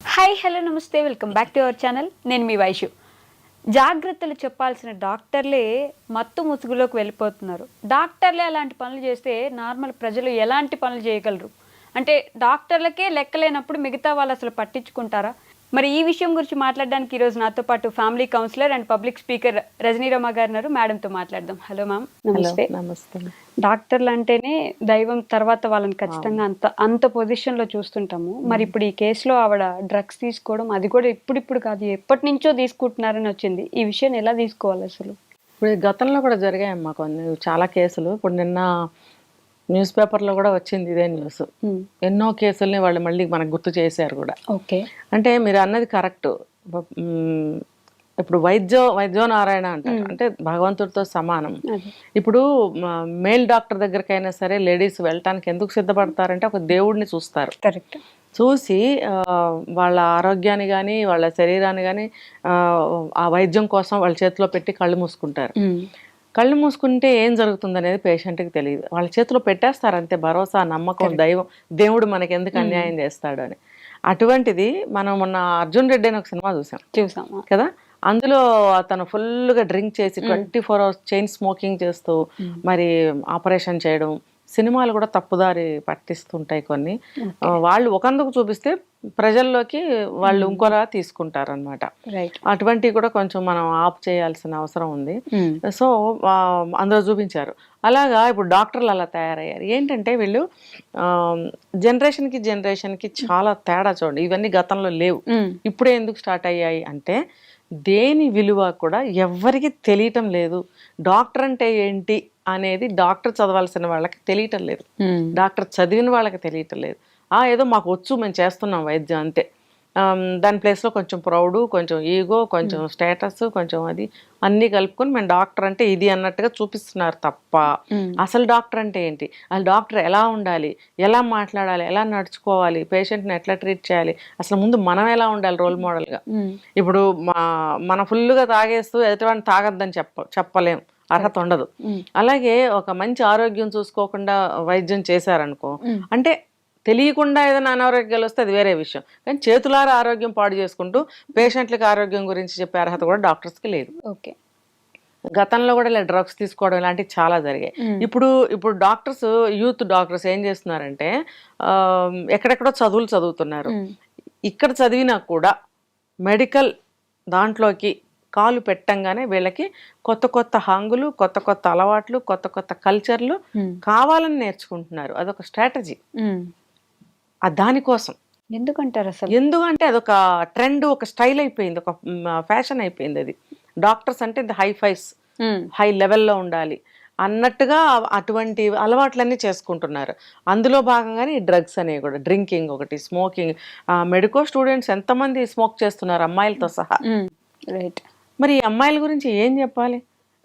Hi hello నమస్తే, welcome back to our channel. నేను మీ వైషు. జాగ్రత్తలు చెప్పాల్సిన డాక్టర్లే మత్తు ముసుగులోకి వెళ్ళిపోతున్నారు. డాక్టర్లే అలాంటి పనులు చేస్తే నార్మల్ ప్రజలు ఎలాంటి పనులు చేయగలరు? అంటే డాక్టర్లకే లెక్కలేనప్పుడు మిగతా వాళ్ళు అసలు పట్టించుకుంటారా? మరి ఈ విషయం గురించి మాట్లాడడానికి ఈరోజు నాతో పాటు family counsellor and public speaker Rajani Rama garu ఉన్నారు. మేడంతో మాట్లాడదాం. Hello ma'am. నమస్తే. నమస్తే. డాక్టర్లు అంటేనే దైవం, తర్వాత వాళ్ళని ఖచ్చితంగా అంత పొజిషన్లో చూస్తుంటాము. మరి ఇప్పుడు ఈ కేసులో ఆవిడ డ్రగ్స్ తీసుకోవడం, అది కూడా ఇప్పుడిప్పుడు కాదు, ఎప్పటి నుంచో తీసుకుంటున్నారని వచ్చింది. ఈ విషయాన్ని ఎలా తీసుకోవాలి అసలు? ఇప్పుడు గతంలో కూడా జరిగాయమ్మా కొన్ని చాలా కేసులు. ఇప్పుడు నిన్న న్యూస్ పేపర్లో కూడా వచ్చింది ఇదే న్యూస్. ఎన్నో కేసుల్ని వాళ్ళు మళ్ళీ మనకు గుర్తు చేశారు కూడా. ఓకే, అంటే మీరు అన్నది కరెక్ట్. ఇప్పుడు వైద్యో నారాయణ అంటారు, అంటే భగవంతుడితో సమానం. ఇప్పుడు మేల్ డాక్టర్ దగ్గరకైనా సరే లేడీస్ వెళ్ళటానికి ఎందుకు సిద్ధపడతారంటే ఒక దేవుడిని చూస్తారు. కరెక్ట్. చూసి వాళ్ళ ఆరోగ్యాన్ని కానీ వాళ్ళ శరీరాన్ని కానీ ఆ వైద్యం కోసం వాళ్ళ చేతిలో పెట్టి కళ్ళు మూసుకుంటారు. కళ్ళు మూసుకుంటే ఏం జరుగుతుంది అనేది పేషెంట్కి తెలియదు. వాళ్ళ చేతిలో పెట్టేస్తారు అంతే, భరోసా, నమ్మకం, దైవం, దేవుడు మనకి ఎందుకు అన్యాయం చేస్తాడు అని. అటువంటిది మనం మొన్న అర్జున్ రెడ్డి అని ఒక సినిమా చూసాం కదా. అందులో అతను ఫుల్గా డ్రింక్ చేసి 24 hours చైన్ స్మోకింగ్ చేస్తూ మరి ఆపరేషన్ చేయడం, సినిమాలు కూడా తప్పుదారి పట్టిస్తుంటాయి కొన్ని. వాళ్ళు ఒకందుకు చూపిస్తే ప్రజల్లోకి వాళ్ళు ఇంకోలా తీసుకుంటారు అనమాట. అటువంటివి కూడా కొంచెం మనం ఆఫ్ చేయాల్సిన అవసరం ఉంది. సో అందులో చూపించారు. అలాగా ఇప్పుడు డాక్టర్లు అలా తయారయ్యారు. ఏంటంటే వీళ్ళు జనరేషన్కి చాలా తేడా చూడండి. ఇవన్నీ గతంలో లేవు, ఇప్పుడే ఎందుకు స్టార్ట్ అయ్యాయి అంటే దేని విలువ కూడా ఎవ్వరికి తెలియటం లేదు. డాక్టర్ అంటే ఏంటి అనేది డాక్టర్ చదవాల్సిన వాళ్ళకి తెలియటం లేదు, డాక్టర్ చదివిన వాళ్ళకి తెలియటం లేదు. ఏదో మాకు వచ్చు, మేము చేస్తున్నాం వైద్యం అంతే. దాని ప్లేస్లో కొంచెం ప్రౌడు, కొంచెం ఈగో, కొంచెం స్టేటస్, కొంచెం అది అన్నీ కలుపుకొని మేము డాక్టర్ అంటే ఇది అన్నట్టుగా చూపిస్తున్నారు తప్ప అసలు డాక్టర్ అంటే ఏంటి, అసలు డాక్టర్ ఎలా ఉండాలి, ఎలా మాట్లాడాలి, ఎలా నడుచుకోవాలి, పేషెంట్ని ఎట్లా ట్రీట్ చేయాలి, అసలు ముందు మనం ఎలా ఉండాలి రోల్ మోడల్గా. ఇప్పుడు మన ఫుల్గా తాగేస్తూ ఎదుటివాడిని తాగద్దని చెప్పలేం, అర్హత ఉండదు. అలాగే ఒక మంచి ఆరోగ్యం చూసుకోకుండా వైద్యం చేశారనుకో, అంటే తెలియకుండా ఏదైనా అనారోగ్యాలు వస్తే అది వేరే విషయం, కానీ చేతులారా ఆరోగ్యం పాడు చేసుకుంటూ పేషెంట్లకి ఆరోగ్యం గురించి చెప్పే అర్హత కూడా డాక్టర్స్కి లేదు. ఓకే, గతంలో కూడా ఇలా డ్రగ్స్ తీసుకోవడం ఇలాంటివి చాలా జరిగాయి. ఇప్పుడు డాక్టర్స్, యూత్ డాక్టర్స్ ఏం చేస్తున్నారంటే ఎక్కడెక్కడో చదువుతున్నారు. ఇక్కడ చదివినా కూడా మెడికల్ దాంట్లోకి కాలు పెట్టంగానే వీళ్ళకి కొత్త కొత్త హంగులు, కొత్త కొత్త అలవాట్లు, కొత్త కొత్త కల్చర్లు కావాలని నేర్చుకుంటున్నారు. అదొక స్ట్రాటజీ. దానికోసం ఎందుకంటారు అసలు? ఎందుకంటే అదొక ట్రెండ్, ఒక స్టైల్ అయిపోయింది, ఒక ఫ్యాషన్ అయిపోయింది. అది డాక్టర్స్ అంటే హై లెవెల్లో ఉండాలి అన్నట్టుగా అటువంటి అలవాట్లన్నీ చేసుకుంటున్నారు. అందులో భాగంగానే ఈ డ్రగ్స్ అనేవి కూడా, డ్రింకింగ్ ఒకటి, స్మోకింగ్. మెడికో స్టూడెంట్స్ ఎంతమంది స్మోక్ చేస్తున్నారు అమ్మాయిలతో సహా. రైట్. మరి ఈ అమ్మాయిల గురించి ఏం చెప్పాలి?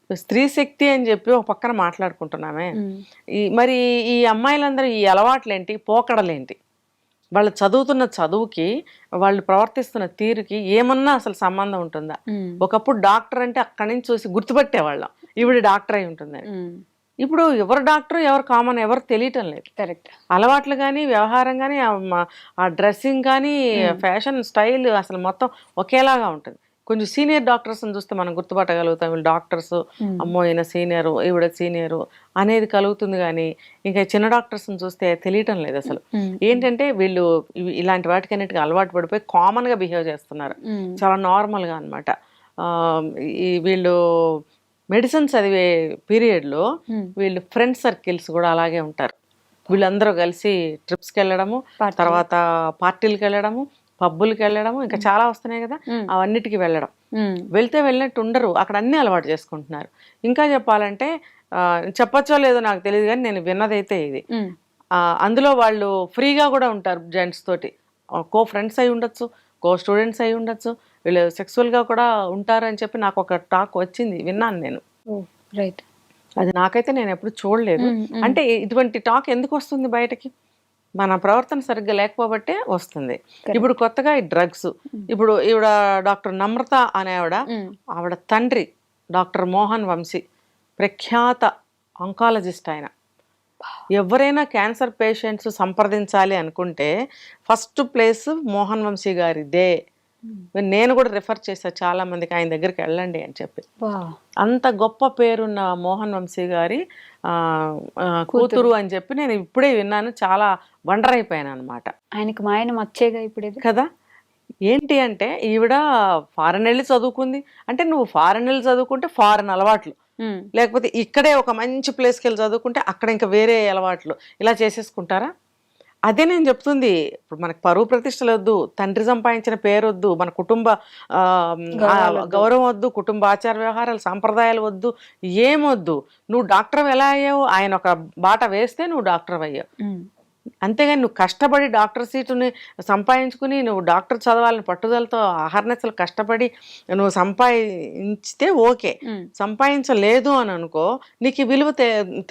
స్త్రీ శక్తి అని చెప్పి ఒక పక్కన మాట్లాడుకుంటున్నామే. మరి ఈ అమ్మాయిలందరూ ఈ అలవాట్లేంటి, పోకడలేంటి, వాళ్ళు చదువుతున్న చదువుకి, వాళ్ళు ప్రవర్తిస్తున్న తీరుకి ఏమన్నా అసలు సంబంధం ఉంటుందా? ఒకప్పుడు డాక్టర్ అంటే అక్కడి నుంచి చూసి గుర్తుపట్టేవాళ్ళం, ఈవిడ డాక్టర్ అయి ఉంటుందని. ఇప్పుడు ఎవరు డాక్టర్, ఎవరు కామన్, ఎవరు తెలియటం లేదు. కరెక్ట్. అలవాట్లు కానీ, వ్యవహారం కానీ, ఆ డ్రెస్సింగ్ కానీ, ఫ్యాషన్ స్టైల్ అసలు మొత్తం ఒకేలాగా ఉంటుంది. కొంచెం సీనియర్ డాక్టర్స్ని చూస్తే మనం గుర్తుపట్టగలుగుతాం, వీళ్ళు డాక్టర్స్, అమ్మో ఈయన సీనియరు, ఈవిడ సీనియరు అనేది కలుగుతుంది. కానీ ఇంకా చిన్న డాక్టర్స్ని చూస్తే తెలియటం లేదు అసలు. ఏంటంటే వీళ్ళు ఇలాంటి వాటికన్నిటికీ అలవాటు పడిపోయి కామన్గా బిహేవ్ చేస్తున్నారు, చాలా నార్మల్గా అనమాట. వీళ్ళు మెడిసిన్ చదివే పీరియడ్లో వీళ్ళు ఫ్రెండ్ సర్కిల్స్ కూడా అలాగే ఉంటారు. వీళ్ళందరూ కలిసి ట్రిప్స్కి వెళ్ళడము, తర్వాత పార్టీలకు వెళ్ళడము, పబ్బులకి వెళ్ళడము, ఇంకా చాలా వస్తున్నాయి కదా, అవన్నిటికి వెళ్ళినట్టు ఉండరు, అక్కడ అన్నీ అలవాటు చేసుకుంటున్నారు. ఇంకా చెప్పాలంటే చెప్పచ్చో లేదో నాకు తెలియదు, కానీ నేను విన్నదైతే ఇది. అందులో వాళ్ళు ఫ్రీగా కూడా ఉంటారు జెంట్స్ తోటి, కో ఫ్రెండ్స్ అయి ఉండొచ్చు, కో స్టూడెంట్స్ అయి ఉండొచ్చు, వీళ్ళు సెక్సువల్గా కూడా ఉంటారు అని చెప్పి నాకు ఒక టాక్ వచ్చింది, విన్నాను నేను. రైట్. అది నాకైతే నేను ఎప్పుడు చూడలేదు. అంటే ఇటువంటి టాక్ ఎందుకు వస్తుంది బయటకి? మన ప్రవర్తన సరిగ్గా లేకపోబట్టే వస్తుంది. ఇప్పుడు కొత్తగా ఈ డ్రగ్స్, ఇప్పుడు ఈవిడ డాక్టర్ నమ్రత అనే ఆవిడ తండ్రి డాక్టర్ మోహన్ వంశీ, ప్రఖ్యాత ఆంకాలజిస్ట్ ఆయన. ఎవరైనా క్యాన్సర్ పేషెంట్స్ సంప్రదించాలి అనుకుంటే ఫస్ట్ ప్లేస్ మోహన్ వంశీ గారిదే. నేను కూడా రిఫర్ చేశాను చాలా మందికి, ఆయన దగ్గరికి వెళ్ళండి అని చెప్పి. అంత గొప్ప పేరున్న మోహన్ వంశీ గారి కూతురు అని చెప్పి నేను ఇప్పుడే విన్నాను. చాలా వండర్ అయిపోయాను అనమాట. ఆయనకి మా ఆయన మచ్చేగా ఇప్పుడు ఇది కదా. ఏంటి అంటే ఈవిడ ఫారెన్ వెళ్ళి చదువుకుంది అంటే, నువ్వు ఫారెన్ వెళ్ళి చదువుకుంటే ఫారెన్ అలవాట్లు, లేకపోతే ఇక్కడే ఒక మంచి ప్లేస్కి వెళ్ళి చదువుకుంటే అక్కడ ఇంకా వేరే అలవాట్లు, ఇలా చేసేసుకుంటారా? అదే నేను చెప్తుంది. ఇప్పుడు మనకు పరువు ప్రతిష్టలు వద్దు, తండ్రి సంపాదించిన పేరు వద్దు, మన కుటుంబ గౌరవం వద్దు, కుటుంబ ఆచార వ్యవహారాలు సాంప్రదాయాలు వద్దు, ఏమొద్దు. నువ్వు డాక్టర్ ఎలా అయ్యావు? ఆయన ఒక బాట వేస్తే నువ్వు డాక్టర్ అయ్యావు. అంతేగాని నువ్వు కష్టపడి డాక్టర్ సీటుని సంపాదించుకుని నువ్వు డాక్టర్ చదవాలని పట్టుదలతో అహర్నిశలు కష్టపడి నువ్వు సంపాదించితే ఓకే. సంపాదించలేదు అని అనుకో, నీకు ఈ విలువ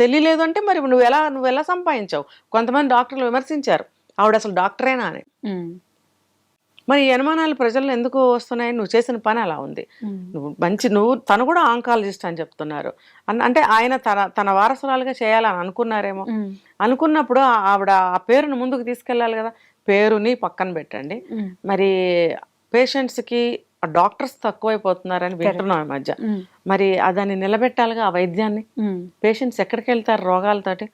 తెలియలేదు అంటే మరి నువ్వు ఎలా సంపాదించావు? కొంతమంది డాక్టర్లు విమర్శించారు, ఆవిడ అసలు డాక్టరేనా అని. మరి ఈ అనుమానాలు ప్రజల్లో ఎందుకు వస్తున్నాయి? నువ్వు చేసిన పని అలా ఉంది. నువ్వు తను కూడా ఆంకాలజిస్ట్ అని చెప్తున్నారు అంటే ఆయన తన వారసురాలుగా చేయాలని అనుకున్నారేమో. అనుకున్నప్పుడు ఆవిడ ఆ పేరును ముందుకు తీసుకెళ్ళాలి కదా. పేరుని పక్కన పెట్టండి, మరి పేషెంట్స్కి డాక్టర్స్ తక్కువైపోతున్నారని వింటున్నాం ఈ మధ్య. మరి దాన్ని నిలబెట్టాలిగా ఆ వైద్యాన్ని. పేషెంట్స్ ఎక్కడికి వెళ్తారు రోగాలతోటి?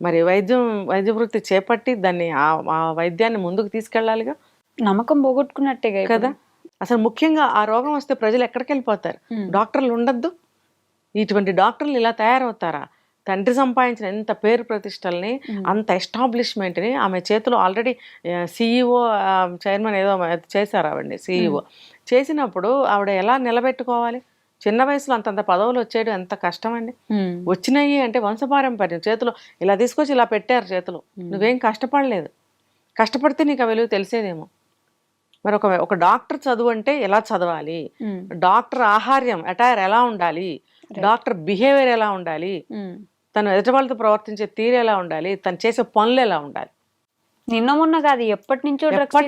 మరి వైద్య వృత్తి చేపట్టి దాన్ని ఆ వైద్యాన్ని ముందుకు తీసుకెళ్ళాలిగా. నమ్మకం పోగొట్టుకున్నట్టే కదా. అసలు ముఖ్యంగా ఆ రోగం వస్తే ప్రజలు ఎక్కడికి వెళ్ళిపోతారు? డాక్టర్లు ఉండద్దు. ఇటువంటి డాక్టర్లు ఇలా తయారవుతారా? తండ్రి సంపాదించిన ఎంత పేరు ప్రతిష్టల్ని, అంత ఎస్టాబ్లిష్మెంట్ని ఆమె చేతిలో ఆల్రెడీ సిఇఓ చైర్మన్ ఏదో చేశారు ఆవిడని. సిఇఓ చేసినప్పుడు ఆవిడ ఎలా నిలబెట్టుకోవాలి? చిన్న వయసులో అంతంత పదవులు వచ్చేయడం ఎంత కష్టం అండి. వచ్చినాయి అంటే వంశపారంపర్యం. చేతిలో ఇలా తీసుకొచ్చి ఇలా పెట్టారు చేతిలో. నువ్వేం కష్టపడలేదు. కష్టపడితే నీకు ఆ విలువ తెలిసేదేమో. మరి ఒక డాక్టర్ చదువు అంటే ఎలా చదవాలి, డాక్టర్ ఆహార్యం అటైర్ ఎలా ఉండాలి, డాక్టర్ బిహేవియర్ ఎలా ఉండాలి, తను ఎదుటి వాళ్ళతో ప్రవర్తించే తీరు ఎలా ఉండాలి, తను చేసే పనులు ఎలా ఉండాలి. నిన్న మొన్న కాదు, ఎప్పటి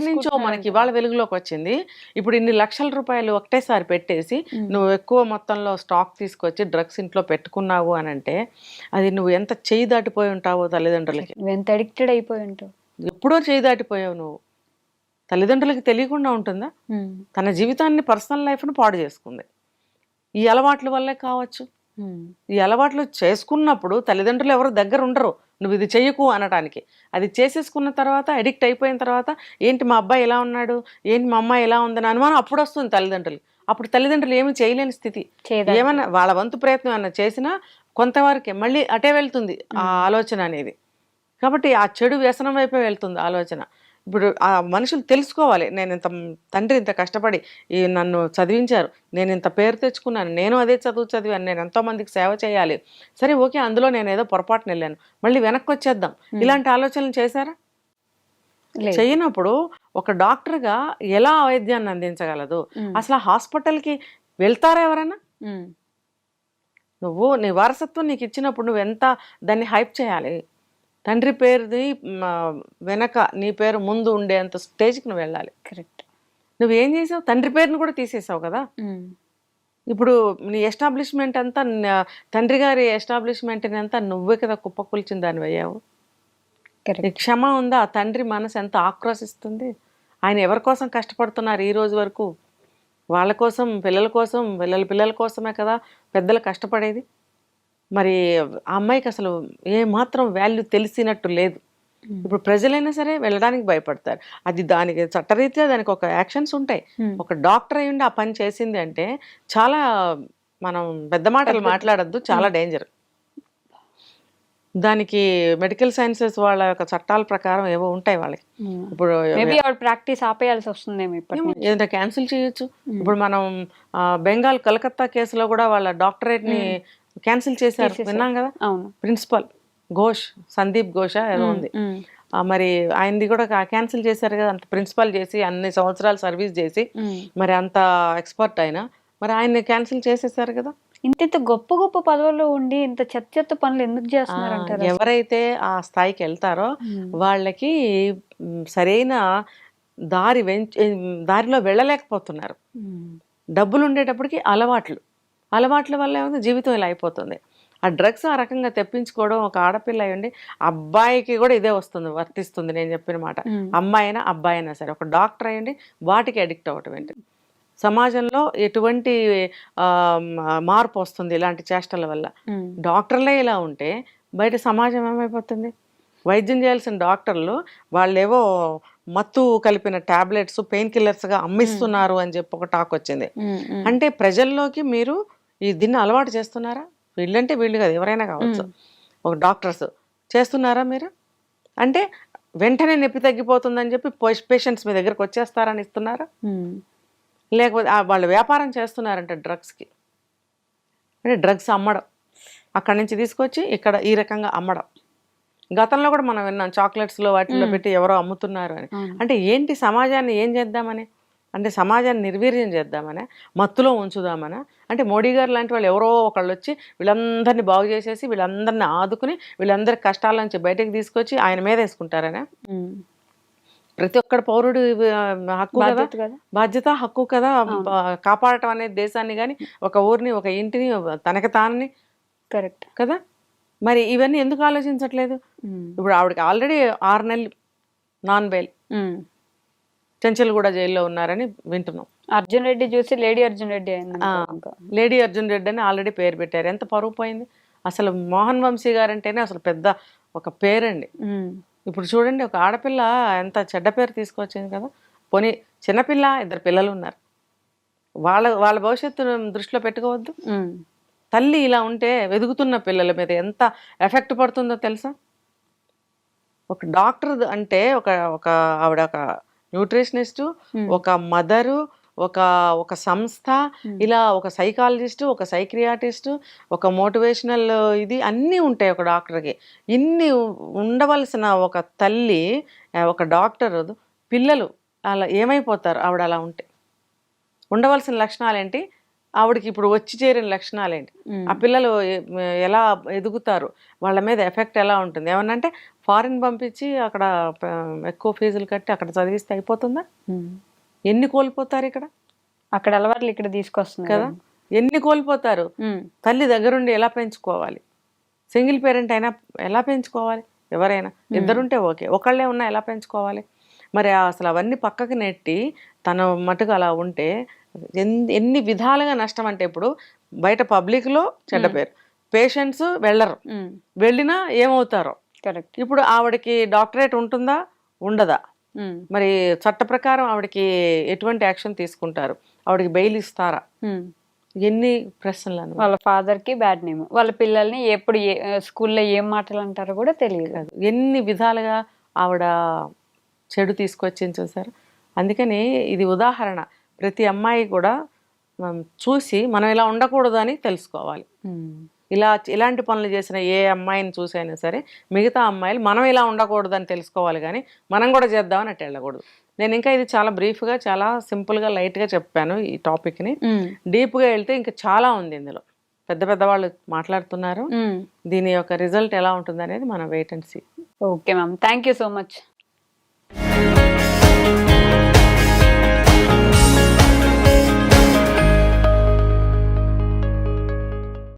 నుంచో మనకి ఇవాళ వెలుగులోకి వచ్చింది. ఇప్పుడు ఇన్ని లక్షల రూపాయలు ఒకటేసారి పెట్టేసి నువ్వు ఎక్కువ మొత్తంలో స్టాక్ తీసుకొచ్చి డ్రగ్స్ ఇంట్లో పెట్టుకున్నావు అని అంటే అది నువ్వు ఎంత చేయి దాటిపోయి ఉంటావో తల్లిదండ్రులకి. ఎంత అడిక్టెడ్ అయిపోయి ఉంటావు. ఎప్పుడో చేయి దాటిపోయావు నువ్వు. తల్లిదండ్రులకి తెలియకుండా ఉంటుందా? తన జీవితాన్ని, పర్సనల్ లైఫ్ను పాడు చేసుకుంది. ఈ అలవాట్ల వల్లే కావచ్చు. ఈ అలవాట్లు చేసుకున్నప్పుడు తల్లిదండ్రులు ఎవరు దగ్గర ఉండరు నువ్వు ఇది చెయ్యకు అనటానికి. అది చేసేసుకున్న తర్వాత, అడిక్ట్ అయిపోయిన తర్వాత, ఏంటి మా అబ్బాయి ఎలా ఉన్నాడు, ఏంటి మా అమ్మాయి ఎలా ఉందని అనుమానం అప్పుడు వస్తుంది తల్లిదండ్రులు. అప్పుడు తల్లిదండ్రులు ఏమీ చేయలేని స్థితి. ఏమన్నా వాళ్ళ వంతు ప్రయత్నం అన్న చేసినా కొంతవరకే మళ్ళీ అటే వెళ్తుంది ఆ ఆలోచన అనేది. కాబట్టి ఆ చెడు వ్యసనం వైపే వెళ్తుంది ఆలోచన. ఇప్పుడు ఆ మనుషులు తెలుసుకోవాలి, నేను తండ్రి ఇంత కష్టపడి నన్ను చదివించారు, నేను ఇంత పేరు తెచ్చుకున్నాను, నేను అదే చదివాను, నేను ఎంతోమందికి సేవ చేయాలి. సరే ఓకే, అందులో నేను ఏదో పొరపాటున వెళ్ళాను, మళ్ళీ వెనక్కి వచ్చేద్దాం. ఇలాంటి ఆలోచనలు చేశారా? చేయనప్పుడు ఒక డాక్టర్గా ఎలా వైద్యాన్ని అందించగలదు? అసలు హాస్పిటల్కి వెళ్తారా ఎవరైనా? నువ్వు నీ వారసత్వం నీకు ఇచ్చినప్పుడు నువ్వు ఎంత దాన్ని హైప్ చేయాలి. తండ్రి పేరుని వెనక నీ పేరు ముందు ఉండేంత స్టేజ్కి నువ్వు వెళ్ళాలి. కరెక్ట్. నువ్వేం చేసావు? తండ్రి పేరుని కూడా తీసేసావు కదా. ఇప్పుడు నీ ఎస్టాబ్లిష్మెంట్ అంతా, తండ్రి గారి ఎస్టాబ్లిష్మెంట్ని అంతా నువ్వే కదా కుప్పకూల్చిన దాన్ని అయ్యావు. క్షమ ఉందా? ఆ తండ్రి మనసు ఎంత ఆక్రోశిస్తుంది. ఆయన ఎవరి కోసం కష్టపడుతున్నారు ఈ రోజు వరకు? వాళ్ళ కోసం, పిల్లల కోసం, పిల్లల కోసమే కదా పెద్దలు కష్టపడేది. మరి ఆ అమ్మాయికి అసలు ఏమాత్రం వాల్యూ తెలిసినట్టు లేదు. ఇప్పుడు ప్రజలైనా సరే వెళ్ళడానికి భయపడతారు. అది దానికి చట్టరీత్యా దానికి ఒక యాక్షన్స్ ఉంటాయి. ఒక డాక్టర్ అయ్యుండి ఆ పని చేసింది అంటే చాలా, మనం పెద్ద మాటలు మాట్లాడద్దు, చాలా డేంజర్. దానికి మెడికల్ సైన్సెస్ వాళ్ళ యొక్క చట్టాల ప్రకారం ఏవో ఉంటాయి వాళ్ళకి. ఇప్పుడు ప్రాక్టీస్ ఆపేయాల్సి వస్తుందేమో, ఏదైనా క్యాన్సిల్ చేయొచ్చు. ఇప్పుడు మనం బెంగాల్ కలకత్తా కేసులో కూడా వాళ్ళ డాక్టరేట్ని క్యాన్సిల్ చేశారు, విన్నాం కదా. ప్రిన్సిపల్ ఘోష్, సందీప్ ఘోష ఏదో ఉంది, మరి ఆయనది కూడా క్యాన్సిల్ చేశారు కదా. అంత ప్రిన్సిపల్ చేసి అన్ని సంవత్సరాలు సర్వీస్ చేసి మరి అంత ఎక్స్పర్ట్ అయినా మరి ఆయన్ని క్యాన్సిల్ చేసేసారు కదా. ఇంత గొప్ప గొప్ప పదవుల్లో ఉండి ఇంత చెత్త పనులు ఎందుకు చేస్తున్నారు? ఎవరైతే ఆ స్థాయికి వెళ్తారో వాళ్ళకి సరైన దారిలో వెళ్ళలేకపోతున్నారు. డబ్బులు ఉండేటప్పటికి అలవాట్ల వల్ల ఏమైనా జీవితం ఇలా అయిపోతుంది. ఆ డ్రగ్స్ ఆ రకంగా తెప్పించుకోవడం ఒక ఆడపిల్ల అయ్యండి, అబ్బాయికి కూడా ఇదే వస్తుంది, వర్తిస్తుంది నేను చెప్పిన మాట. అమ్మాయి అయినా అబ్బాయి అయినా సరే ఒక డాక్టర్ అయ్యండి వాటికి అడిక్ట్ అవ్వటం ఏంటి. సమాజంలో ఎటువంటి మార్పు వస్తుంది ఇలాంటి చేష్టల వల్ల? డాక్టర్లే ఇలా ఉంటే బయట సమాజం ఏమైపోతుంది? వైద్యం చేయాల్సిన డాక్టర్లు వాళ్ళేవో మత్తు కలిపిన టాబ్లెట్స్ పెయిన్ కిల్లర్స్గా అమ్మిస్తున్నారు అని చెప్పి ఒక టాక్ వచ్చింది. అంటే ప్రజల్లోకి మీరు దీన్ని అలవాటు చేస్తున్నారా? వీళ్ళంటే వీళ్ళు కాదు, ఎవరైనా కావచ్చు, ఒక డాక్టర్స్ చేస్తున్నారా మీరు? అంటే వెంటనే నొప్పి తగ్గిపోతుందని చెప్పి పేషెంట్స్ మీ దగ్గరకు వచ్చేస్తారని ఇస్తున్నారా? లేకపోతే వాళ్ళు వ్యాపారం చేస్తున్నారంట డ్రగ్స్కి. అంటే డ్రగ్స్ అమ్మడం, అక్కడి నుంచి తీసుకొచ్చి ఇక్కడ ఈ రకంగా అమ్మడం. గతంలో కూడా మనం విన్నాం చాక్లెట్స్లో వాటిల్లో పెట్టి ఎవరో అమ్ముతున్నారు అని. అంటే ఏంటి, సమాజాన్ని ఏం చేద్దామని? అంటే సమాజాన్ని నిర్వీర్యం చేద్దామని, మత్తులో ఉంచుదామని? అంటే మోడీ గారు లాంటి వాళ్ళు ఎవరో ఒకళ్ళు వచ్చి వీళ్ళందరినీ బాగు చేసేసి వీళ్ళందరినీ ఆదుకుని వీళ్ళందరి కష్టాల నుంచి బయటకు తీసుకొచ్చి ఆయన మీద వేసుకుంటారనే? ప్రతి ఒక్కడు పౌరుడు హక్కు కదా, బాధ్యత, హక్కు కదా కాపాడటం అనేది దేశాన్ని కానీ ఒక ఊరిని ఒక ఇంటిని తనకి తానని. కరెక్ట్ కదా. మరి ఇవన్నీ ఎందుకు ఆలోచించట్లేదు? ఇప్పుడు ఆవిడకి ఆల్రెడీ 6 నెలలు నాన్ బెయిల్, చెంచల్ కూడా జైల్లో ఉన్నారని వింటున్నాం. అర్జున్ రెడ్డి చూసి లేడీ అర్జున్ రెడ్డి అయింది. లేడీ అర్జున్ రెడ్డి అని ఆల్రెడీ పేరు పెట్టారు. ఎంత పరువు పోయింది అసలు. మోహన్ వంశీ గారంటేనే అసలు పెద్ద ఒక పేరండి. ఇప్పుడు చూడండి, ఒక ఆడపిల్ల ఎంత చెడ్డ పేరు తీసుకొచ్చింది కదా. పోనీ చిన్నపిల్ల, 2 పిల్లలు ఉన్నారు, వాళ్ళ భవిష్యత్తును దృష్టిలో పెట్టుకోవద్దు? తల్లి ఇలా ఉంటే ఎదుగుతున్న పిల్లల మీద ఎంత ఎఫెక్ట్ పడుతుందో తెలుసా? ఒక డాక్టర్ అంటే ఒక ఆవిడ ఒక న్యూట్రిషనిస్టు, ఒక మదరు, ఒక సంస్థ, ఇలా ఒక సైకాలజిస్టు, ఒక సైక్రియాటిస్టు, ఒక మోటివేషనల్ ఇది అన్నీ ఉంటాయి ఒక డాక్టర్కి. ఇన్ని ఉండవలసిన ఒక తల్లి, ఒక డాక్టర్, పిల్లలు అలా ఏమైపోతారు ఆవిడ అలా ఉంటే? ఉండవలసిన లక్షణాలు ఏంటి, ఆవిడకి ఇప్పుడు వచ్చి చేరిన లక్షణాలు ఏంటి, ఆ పిల్లలు ఎలా ఎదుగుతారు, వాళ్ళ మీద ఎఫెక్ట్ ఎలా ఉంటుంది? ఏమన్నా అంటే ఫారిన్ పంపించి అక్కడ ఎక్కువ ఫీజులు కట్టి అక్కడ చదివిస్తే అయిపోతుందా? ఎన్ని కోల్పోతారు ఇక్కడ? అక్కడ అలవాట్లు ఇక్కడ తీసుకొస్తుంది కదా. ఎన్ని కోల్పోతారు? తల్లి దగ్గరుండి ఎలా పెంచుకోవాలి? సింగిల్ పేరెంట్ అయినా ఎలా పెంచుకోవాలి? ఎవరైనా 2 ఉంటే ఓకే, ఒకళ్ళే ఉన్నా ఎలా పెంచుకోవాలి? మరి అసలు అవన్నీ పక్కకి నెట్టి తన మటుకు అలా ఉంటే ఎన్ని విధాలుగా నష్టం. అంటే ఇప్పుడు బయట పబ్లిక్లో చెడ్డ పేరు, పేషెంట్స్ వెళ్ళరు, వెళ్ళినా ఏమవుతారో. కరెక్ట్. ఇప్పుడు ఆవిడకి డాక్టరేట్ ఉంటుందా, ఉండదా? మరి చట్ట ప్రకారం ఆవిడకి ఎటువంటి యాక్షన్ తీసుకుంటారు? ఆవిడకి బెయిల్ ఇస్తారా? ఎన్ని ప్రశ్నలు. వాళ్ళ ఫాదర్ కి బ్యాడ్ నేమ్, వాళ్ళ పిల్లల్ని ఎప్పుడు స్కూల్లో ఏం మాటలు అంటారో కూడా తెలియదు. ఎన్ని విధాలుగా ఆవిడ చెడు తీసుకొచ్చింది చూసారు. అందుకని ఇది ఉదాహరణ. ప్రతి అమ్మాయి కూడా చూసి మనం ఇలా ఉండకూడదు అని తెలుసుకోవాలి. ఇలాంటి పనులు చేసిన ఏ అమ్మాయిని చూసైనా సరే మిగతా అమ్మాయిలు మనం ఇలా ఉండకూడదు అని తెలుసుకోవాలి, కానీ మనం కూడా చేద్దామని అట్లా వెళ్ళకూడదు. నేను ఇంకా ఇది చాలా బ్రీఫ్గా, చాలా సింపుల్గా, లైట్గా చెప్పాను ఈ టాపిక్ని. డీప్గా వెళ్తే ఇంకా చాలా ఉంది ఇందులో. పెద్ద వాళ్ళు మాట్లాడుతున్నారు. దీని యొక్క రిజల్ట్ ఎలా ఉంటుంది అనేది మనం wait and see. Okay ma'am, thank you so much.